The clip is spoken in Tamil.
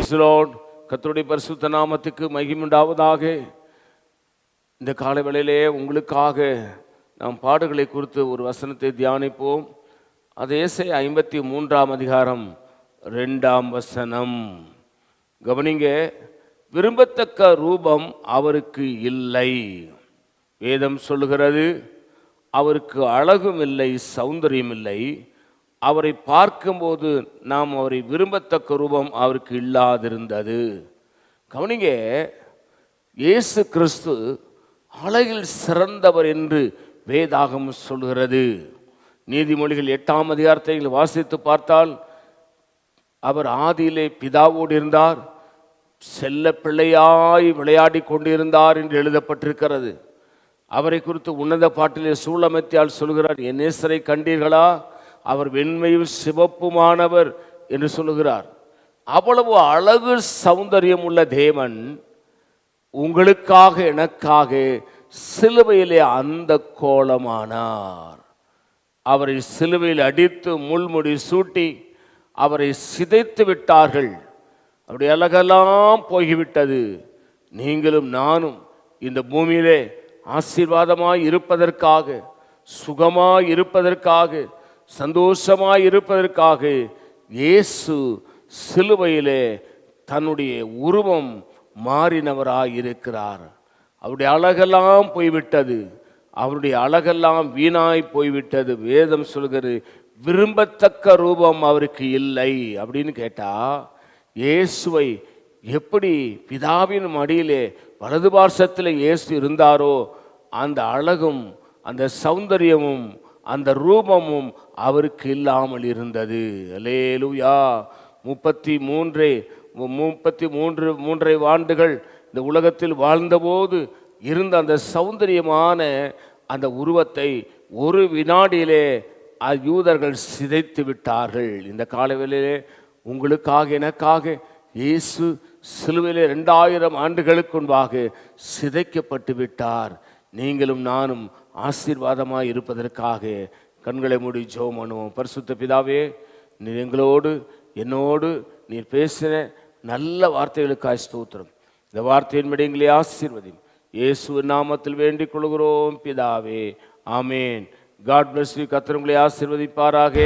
Praise the Lord. கர்த்தருடைய பரிசுத்த நாமத்துக்கு மகிமையுண்டாவதாக. இந்த காலை வேளையிலே உங்களுக்காக நாம் பாடுகளை குறித்து ஒரு வசனத்தை தியானிப்போம். அது ஏசாயா 53ஆம் அதிகாரம் 2ஆம் வசனம். கவனிங்க, விரும்பத்தக்க ரூபம் அவருக்கு இல்லை. வேதம் சொல்லுகிறது, அவருக்கு அழகும் இல்லை, சௌந்தரியம் இல்லை. அவரை பார்க்கும்போது நாம் அவரை விரும்பத்தக்க ரூபம் அவருக்கு இல்லாதிருந்தது. கவனிங்க, இயேசு கிறிஸ்து அழகில் சிறந்தவர் என்று வேதாகம் சொல்கிறது. நீதிமொழிகள் 8ஆம் அதிகாரத்தை வாசித்து பார்த்தால், அவர் ஆதியிலே பிதாவோடு இருந்தார், செல்ல பிள்ளையாய் விளையாடி கொண்டிருந்தார் என்று எழுதப்பட்டிருக்கிறது. அவரை குறித்து உன்னத பாட்டிலே சூலமத்தியால் சொல்கிறார், என் நேசரை கண்டீர்களா, அவர் வெண்மையும் சிவப்புமானவர் என்று சொல்லுகிறார். அவ்வளவு அழகு சௌந்தரியம் உள்ள தேவன் உங்களுக்காக எனக்காக சிலுவையிலே அந்த கோலமானார். அவரை சிலுவையில் அடித்து முள்முடி சூட்டி அவரை சிதைத்து விட்டார்கள். அவருடைய அழகெல்லாம் போய்விட்டது. நீங்களும் நானும் இந்த பூமியிலே ஆசீர்வாதமாய் இருப்பதற்காக, சுகமாய் இருப்பதற்காக, சந்தோஷமாய் இருப்பதற்காக இயேசு சிலுவையிலே தன்னுடைய உருவம் மாறினவராய் இருக்கிறார். அவருடைய அழகெல்லாம் போய்விட்டது, அவருடைய அழகெல்லாம் வீணாய் போய்விட்டது. வேதம் சொல்கிறது, விரும்பத்தக்க ரூபம் அவருக்கு இல்லை அப்படின்னு கேட்டா, இயேசுவை எப்படி பிதாவின் மடியிலே வலது பார்சத்தில் இயேசு இருந்தாரோ அந்த அழகும் அந்த சௌந்தரியமும் அந்த ரூபமும் அவருக்கு இல்லாமல் இருந்தது. அல்லேலூயா. 33 ஆண்டுகள் இந்த உலகத்தில் வாழ்ந்தபோது இருந்த அந்த சௌந்தரியமான அந்த உருவத்தை ஒரு வினாடியிலே யூதர்கள் சிதைத்து விட்டார்கள். இந்த காலவெளியிலே உங்களுக்காக எனக்காக இயேசு சிலுவையிலே 2000 ஆண்டுகளுக்கு முன்பாக சிதைக்கப்பட்டு விட்டார். நீங்களும் நானும் ஆசீர்வாதமாய் இருப்பதற்காக கண்களை மூடி ஜெபம் பண்ணுவோம். பரிசுத்த பிதாவே, நீர் எங்களோடு என்னோடு நீர் பேசின நல்ல வார்த்தைகளுக்காக ஸ்தோத்திரம். இந்த வார்த்தையின்படி எங்களை ஆசீர்வதியும். இயேசுவின் நாமத்தில் வேண்டிக் கொள்கிறோம் பிதாவே, ஆமேன். God bless you. கர்த்தர் உங்களை ஆசீர்வதிப்பாராக.